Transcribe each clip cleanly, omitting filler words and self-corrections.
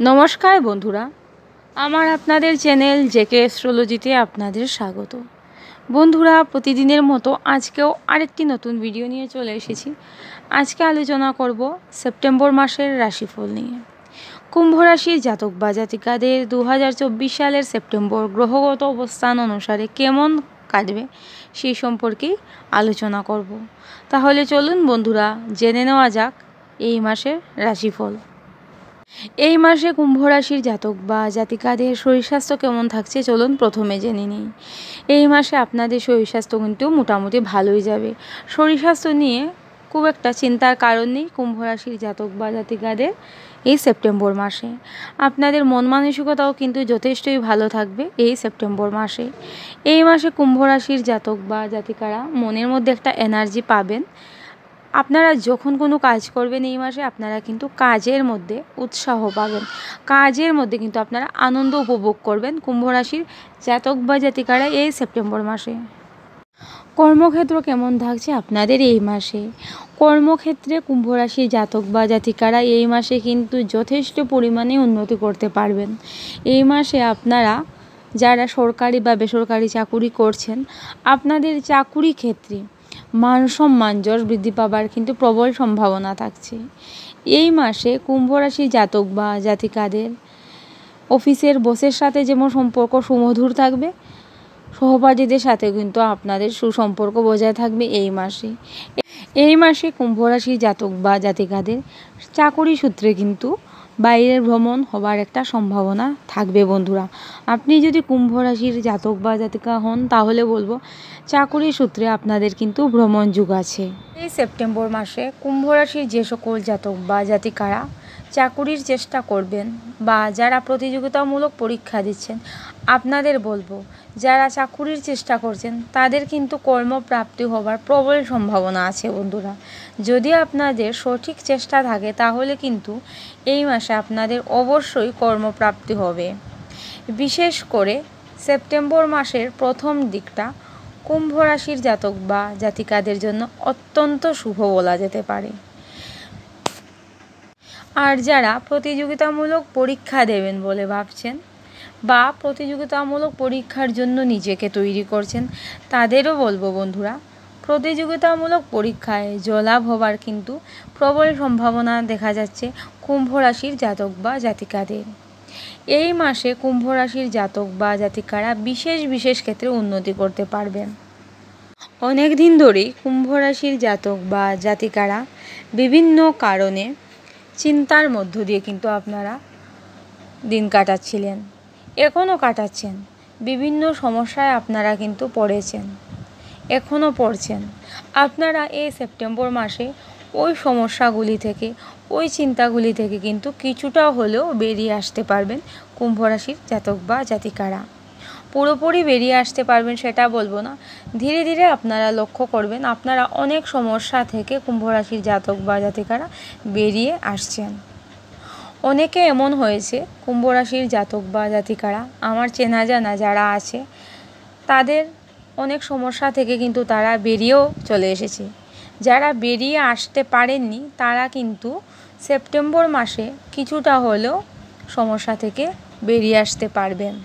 নমস্কার বন্ধুরা, আমার আপনাদের চ্যানেল জেকে অ্যাস্ট্রোলজিতে আপনাদের স্বাগত। বন্ধুরা, প্রতিদিনের মতো আজকেও আরেকটি নতুন ভিডিও নিয়ে চলে এসেছি। আজকে আলোচনা করব সেপ্টেম্বর মাসের রাশিফল নিয়ে। কুম্ভ রাশির জাতক বা জাতিকাদের 2024 সালের সেপ্টেম্বর গ্রহগত অবস্থান অনুসারে কেমন কাটবে সেই সম্পর্কেই আলোচনা করব। তাহলে চলুন বন্ধুরা, জেনে নেওয়া যাক এই মাসের রাশিফল। এই মাসে কুম্ভ রাশির জাতক বা জাতিকাদের শরীর স্বাস্থ্য কেমন থাকছে চলুন প্রথমে জেনে নিই। এই মাসে আপনাদের শরীর স্বাস্থ্য কিন্তু মোটামুটি ভালোই যাবে। শরীর স্বাস্থ্য নিয়ে খুব একটা চিন্তার কারণ নেই কুম্ভ রাশির জাতক বা জাতিকাদের এই সেপ্টেম্বর মাসে। আপনাদের মন মানসিকতাও কিন্তু যথেষ্টই ভালো থাকবে এই সেপ্টেম্বর মাসে। এই মাসে কুম্ভ রাশির জাতক বা জাতিকারা মনের মধ্যে একটা এনার্জি পাবেন। আপনারা যখন কোনো কাজ করবেন এই মাসে আপনারা কিন্তু কাজের মধ্যে উৎসাহ পাবেন, কাজের মধ্যে কিন্তু আপনারা আনন্দ উপভোগ করবেন কুম্ভ রাশির জাতক বা জাতিকারা এই সেপ্টেম্বর মাসে। কর্মক্ষেত্র কেমন থাকছে আপনাদের এই মাসে? কর্মক্ষেত্রে কুম্ভ রাশির জাতক বা জাতিকারা এই মাসে কিন্তু যথেষ্ট পরিমাণে উন্নতি করতে পারবেন। এই মাসে আপনারা যারা সরকারি বা বেসরকারি চাকুরি করছেন, আপনাদের চাকুরি ক্ষেত্রে মান সম্মান যশ বৃদ্ধি পাবার কিন্তু প্রবল সম্ভাবনা থাকছে। এই মাসে কুম্ভ রাশির জাতক বা জাতিকাদের অফিসের বসের সাথে যেমন সম্পর্ক সুমধুর থাকবে, সহপাঠীদের সাথে কিন্তু আপনাদের সুসম্পর্ক বজায় থাকবে এই মাসে কুম্ভ রাশির জাতক বা জাতিকাদের চাকুরি সূত্রে কিন্তু বাইরের ভ্রমণ হবার একটা সম্ভাবনা থাকবে। বন্ধুরা, আপনি যদি কুম্ভ রাশির জাতক বা জাতিকা হন তাহলে বলবো চাকুরি সূত্রে আপনাদের কিন্তু ভ্রমণ যুগ আছে। এই সেপ্টেম্বর মাসে কুম্ভ রাশির যে সকল জাতক বা জাতিকারা চাকুরির চেষ্টা করবেন বা যারা প্রতিযোগিতামূলক পরীক্ষা দিচ্ছেন, আপনাদের বলবো যারা চাকুরির চেষ্টা করছেন তাদের কিন্তু কর্মপ্রাপ্তি হবার প্রবল সম্ভাবনা আছে। বন্ধুরা, যদি আপনাদের সঠিক চেষ্টা থাকে তাহলে কিন্তু এই মাসে আপনাদের অবশ্যই কর্মপ্রাপ্তি হবে। বিশেষ করে সেপ্টেম্বর মাসের প্রথম দিকটা কুম্ভ রাশির জাতক বা জাতিকাদের জন্য অত্যন্ত শুভ বলা যেতে পারে। আর যারা প্রতিযোগিতামূলক পরীক্ষা দেবেন বলে ভাবছেন বা প্রতিযোগিতামূলক পরীক্ষার জন্য নিজেকে তৈরি করছেন, তাদেরও বলবো বন্ধুরা, প্রতিযোগিতামূলক পরীক্ষায় জয়লাভ হবার কিন্তু প্রবল সম্ভাবনা দেখা যাচ্ছে কুম্ভ রাশির জাতক বা জাতিকাদের। এই মাসে কুম্ভ রাশির জাতক বা জাতিকারা বিশেষ ক্ষেত্রে উন্নতি করতে পারবেন। অনেক দিন ধরেই কুম্ভ রাশির জাতক বা জাতিকারা বিভিন্ন কারণে চিন্তার মধ্য দিয়ে কিন্তু আপনারা দিন কাটাচ্ছিলেন, এখনও কাটাচ্ছেন। বিভিন্ন সমস্যায় আপনারা কিন্তু পড়েছেন, এখনও পড়ছেন। আপনারা এই সেপ্টেম্বর মাসে ওই সমস্যাগুলি থেকে, ওই চিন্তাগুলি থেকে কিন্তু কিছুটা হলেও বেরিয়ে আসতে পারবেন কুম্ভ রাশির জাতক বা জাতিকারা। পুরোপুরি বেরিয়ে আসতে পারবেন সেটা বলবো না, ধীরে ধীরে আপনারা লক্ষ্য করবেন আপনারা অনেক সমস্যা থেকে কুম্ভ রাশির জাতক বা জাতিকারা বেরিয়ে আসছেন। অনেকে এমন হয়েছে কুম্ভ রাশির জাতক বা জাতিকারা, আমার চেনা জানা যারা আছে তাদের অনেক সমস্যা থেকে কিন্তু তারা বেরিয়েও চলে এসেছে। যারা বেরিয়ে আসতে পারেননি তারা কিন্তু সেপ্টেম্বর মাসে কিছুটা হলেও সমস্যা থেকে বেরিয়ে আসতে পারবেন।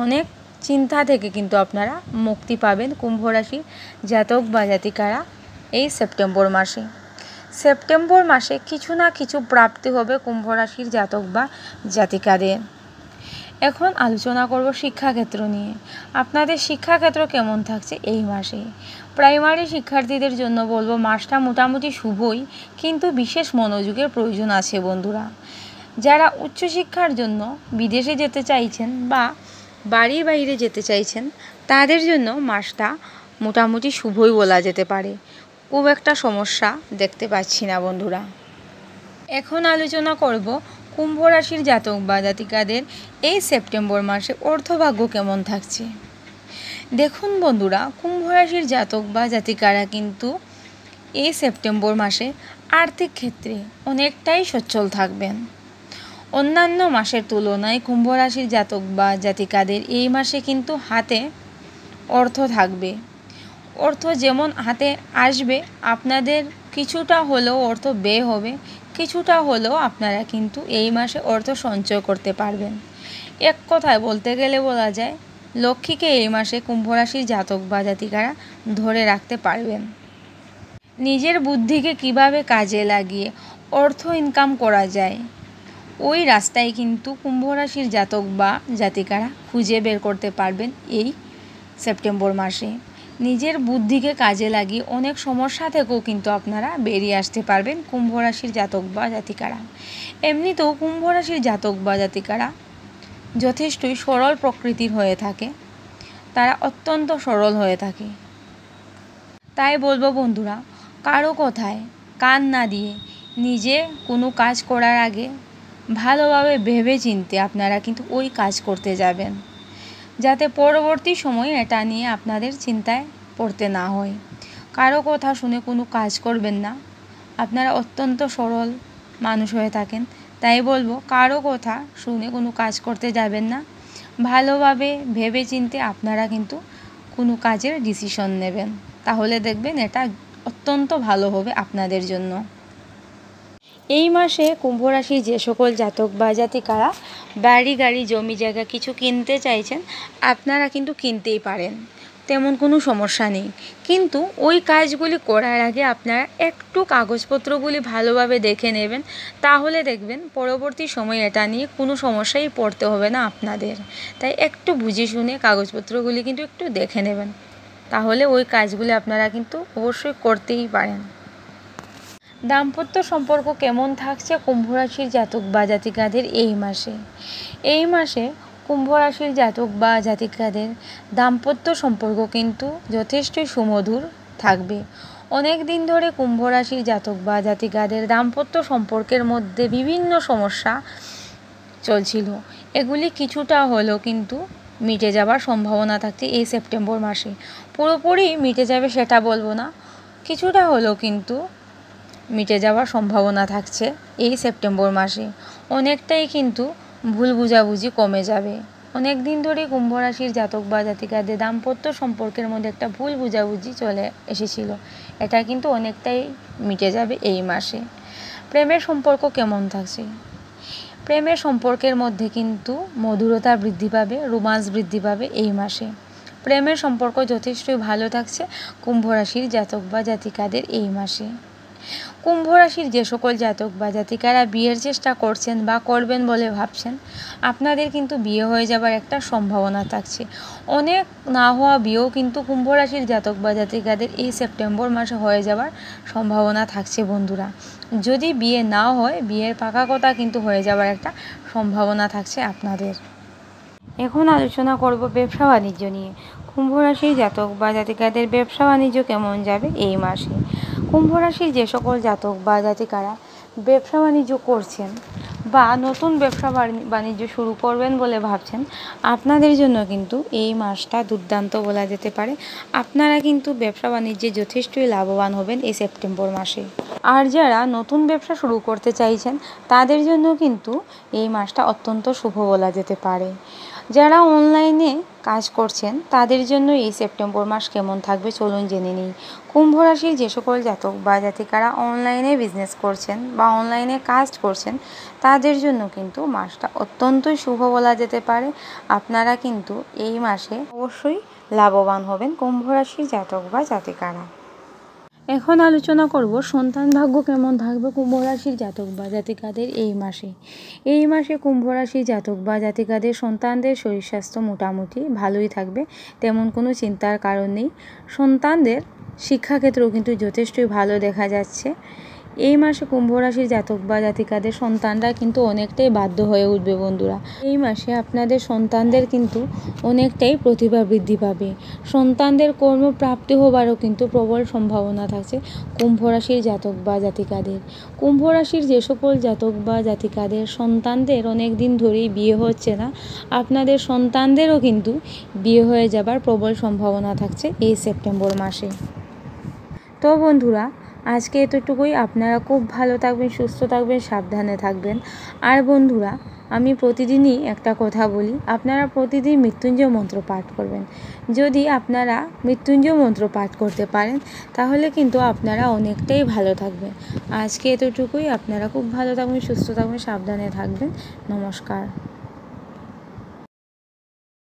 অনেক চিন্তা থেকে কিন্তু আপনারা মুক্তি পাবেন কুম্ভ রাশির জাতক বা জাতিকারা এই সেপ্টেম্বর মাসে। সেপ্টেম্বর মাসে কিছু না কিছু প্রাপ্তি হবে কুম্ভ রাশির জাতক বা জাতিকাদের। এখন আলোচনা করব শিক্ষাক্ষেত্র নিয়ে। আপনাদের শিক্ষাক্ষেত্র কেমন থাকছে এই মাসে? প্রাইমারি শিক্ষার্থীদের জন্য বলবো মাসটা মোটামুটি শুভই, কিন্তু বিশেষ মনোযোগের প্রয়োজন আছে বন্ধুরা। যারা উচ্চশিক্ষার জন্য বিদেশে যেতে চাইছেন বা বাড়ির বাইরে যেতে চাইছেন তাদের জন্য মাসটা মোটামুটি শুভই বলা যেতে পারে, খুব একটা সমস্যা দেখতে পাচ্ছি না বন্ধুরা। এখন আলোচনা করব কুম্ভ রাশির জাতক বা জাতিকাদের এই সেপ্টেম্বর মাসে অর্থভাগ্য কেমন থাকছে। দেখুন বন্ধুরা, কুম্ভ রাশির জাতক বা জাতিকারা কিন্তু এই সেপ্টেম্বর মাসে আর্থিক ক্ষেত্রে অনেকটাই সচ্ছল থাকবেন। অন্যান্য মাসের তুলনায় কুম্ভ রাশির জাতক বা জাতিকাদের এই মাসে কিন্তু হাতে অর্থ থাকবে। অর্থ যেমন হাতে আসবে, আপনাদের কিছুটা হলেও অর্থ ব্যয় হবে, কিছুটা হলেও আপনারা কিন্তু এই মাসে অর্থ সঞ্চয় করতে পারবেন। এক কথায় বলতে গেলে বলা যায় লক্ষ্মীকে এই মাসে কুম্ভ রাশির জাতক বা জাতিকারা ধরে রাখতে পারবেন। নিজের বুদ্ধিকে কিভাবে কাজে লাগিয়ে অর্থ ইনকাম করা যায় ওই রাস্তায় কিন্তু কুম্ভ রাশির জাতক বা জাতিকারা খুঁজে বের করতে পারবেন এই সেপ্টেম্বর মাসে। নিজের বুদ্ধিকে কাজে লাগিয়ে অনেক সমস্যা থেকেও কিন্তু আপনারা বেরিয়ে আসতে পারবেন কুম্ভ রাশির জাতক বা জাতিকারা। এমনিতেও কুম্ভ রাশির জাতক বা জাতিকারা যথেষ্টই সরল প্রকৃতির হয়ে থাকে, তারা অত্যন্ত সরল হয়ে থাকে। তাই বলবো বন্ধুরা, কারো কথায় কান না দিয়ে নিজে কোনো কাজ করার আগে ভালোভাবে ভেবে চিন্তে আপনারা কিন্তু ওই কাজ করতে যাবেন, যাতে পরবর্তী সময়ে এটা নিয়ে আপনাদের চিন্তায় পড়তে না হয়। কারো কথা শুনে কোনো কাজ করবেন না, আপনারা অত্যন্ত সরল মানুষ হয়ে থাকেন। তাই বলবো, কারো কথা শুনে কোনো কাজ করতে যাবেন না, ভালোভাবে ভেবে চিন্তে আপনারা কিন্তু কোনো কাজের ডিসিশন নেবেন, তাহলে দেখবেন এটা অত্যন্ত ভালো হবে আপনাদের জন্য। এই মাসে কুম্ভ রাশির যে সকল জাতক বা জাতিকারা বাড়ি গাড়ি জমি জায়গা কিছু কিনতে চাইছেন, আপনারা কিন্তু কিনতেই পারেন, তেমন কোনো সমস্যা নেই। কিন্তু ওই কাজগুলি করার আগে আপনারা একটু কাগজপত্রগুলি ভালোভাবে দেখে নেবেন, তাহলে দেখবেন পরবর্তী সময়ে এটা নিয়ে কোনো সমস্যাই পড়তে হবে না আপনাদের। তাই একটু বুঝে শুনে কাগজপত্রগুলি কিন্তু একটু দেখে নেবেন, তাহলে ওই কাজগুলি আপনারা কিন্তু অবশ্যই করতেই পারেন। দাম্পত্য সম্পর্ক কেমন থাকছে কুম্ভ রাশির জাতক বা জাতিকাদের এই মাসে? এই মাসে কুম্ভ রাশির জাতক বা জাতিকাদের দাম্পত্য সম্পর্ক কিন্তু যথেষ্টই সুমধুর থাকবে। অনেক দিন ধরে কুম্ভ রাশির জাতক বা জাতিকাদের দাম্পত্য সম্পর্কের মধ্যে বিভিন্ন সমস্যা চলছিল, এগুলি কিছুটা হলেও কিন্তু মিটে যাবার সম্ভাবনা থাকছে এই সেপ্টেম্বর মাসে। পুরোপুরি মিটে যাবে সেটা বলবো না, কিছুটা হলেও কিন্তু মিটে যাওয়ার সম্ভাবনা থাকছে এই সেপ্টেম্বর মাসে। অনেকটাই কিন্তু ভুল বুঝাবুঝি কমে যাবে। অনেক দিন ধরে কুম্ভ রাশির জাতক বা জাতিকাদের দাম্পত্য সম্পর্কের মধ্যে একটা ভুল বুঝাবুঝি চলে এসেছিল, এটা কিন্তু অনেকটাই মিটে যাবে এই মাসে। প্রেমের সম্পর্ক কেমন থাকছে? প্রেমের সম্পর্কের মধ্যে কিন্তু মধুরতা বৃদ্ধি পাবে, রোমান্স বৃদ্ধি পাবে এই মাসে। প্রেমের সম্পর্ক যথেষ্টই ভালো থাকছে কুম্ভ রাশির জাতক বা জাতিকাদের এই মাসে। কুম্ভ রাশির যে সকল জাতক বা জাতিকারা বিয়ের চেষ্টা করছেন বা করবেন বলে ভাবছেন, আপনাদের কিন্তু বিয়ে হয়ে যাবার একটা সম্ভাবনা থাকছে। অনেক না হওয়া বিয়েও কিন্তু কুম্ভ রাশির জাতক বা জাতিকাদের এই সেপ্টেম্বর মাসে হয়ে যাবার সম্ভাবনা থাকছে বন্ধুরা। যদি বিয়ে নাও হয়, বিয়ের পাকা কথা কিন্তু হয়ে যাবার একটা সম্ভাবনা থাকছে আপনাদের। এখন আলোচনা করব ব্যবসা বাণিজ্য নিয়ে। কুম্ভ রাশির জাতক বা জাতিকাদের ব্যবসা বাণিজ্য কেমন যাবে এই মাসে? কুম্ভ রাশির যে সকল জাতক বা জাতিকারা ব্যবসা বাণিজ্য করছেন বা নতুন ব্যবসা বাণিজ্য শুরু করবেন বলে ভাবছেন, আপনাদের জন্য কিন্তু এই মাসটা দুর্দান্ত বলা যেতে পারে। আপনারা কিন্তু ব্যবসা বাণিজ্যে যথেষ্টই লাভবান হবেন এই সেপ্টেম্বর মাসে। আর যারা নতুন ব্যবসা শুরু করতে চাইছেন, তাদের জন্য কিন্তু এই মাসটা অত্যন্ত শুভ বলা যেতে পারে। যারা অনলাইনে কাজ করছেন, তাদের জন্য এই সেপ্টেম্বর মাস কেমন থাকবে চলুন জেনে নিই। কুম্ভ রাশির যে সকল জাতক বা জাতিকারা অনলাইনে বিজনেস করছেন বা অনলাইনে কাজ করছেন, তাদের জন্য কিন্তু মাসটা অত্যন্তই শুভ বলা যেতে পারে। আপনারা কিন্তু এই মাসে অবশ্যই লাভবান হবেন কুম্ভ রাশির জাতক বা জাতিকারা। এখন আলোচনা করব সন্তান ভাগ্য কেমন থাকবে কুম্ভ রাশির জাতক বা জাতিকাদের এই মাসে। এই মাসে কুম্ভ রাশির জাতক বা জাতিকাদের সন্তানদের শরীর স্বাস্থ্য মোটামুটি ভালোই থাকবে, তেমন কোনো চিন্তার কারণ নেই। সন্তানদের শিক্ষাক্ষেত্রেও কিন্তু যথেষ্টই ভালো দেখা যাচ্ছে। এই মাসে কুম্ভ রাশির জাতক বা জাতিকাদের সন্তানরা কিন্তু অনেকটাই বাধ্য হয়ে উঠবে বন্ধুরা। এই মাসে আপনাদের সন্তানদের কিন্তু অনেকটাই প্রতিভা বৃদ্ধি পাবে। সন্তানদের কর্মপ্রাপ্তি হবারও কিন্তু প্রবল সম্ভাবনা থাকছে কুম্ভ রাশির জাতক বা জাতিকাদের। কুম্ভ রাশির যে সকল জাতক বা জাতিকাদের সন্তানদের অনেক দিন ধরেই বিয়ে হচ্ছে না, আপনাদের সন্তানদেরও কিন্তু বিয়ে হয়ে যাবার প্রবল সম্ভাবনা থাকছে এই সেপ্টেম্বর মাসে। তো বন্ধুরা, আজকে এতটুকুই। আপনারা খুব ভালো থাকবেন, সুস্থ থাকবেন, সাবধানে থাকবেন। আর বন্ধুরা, আমি প্রতিদিনই একটা কথা বলি, আপনারা প্রতিদিন মৃত্যুঞ্জয় মন্ত্র পাঠ করবেন। যদি আপনারা মৃত্যুঞ্জয় মন্ত্র পাঠ করতে পারেন তাহলে কিন্তু আপনারা অনেকটাই ভালো থাকবেন। আজকে এতটুকুই। আপনারা খুব ভালো থাকবেন, সুস্থ থাকবেন, সাবধানে থাকবেন। নমস্কার।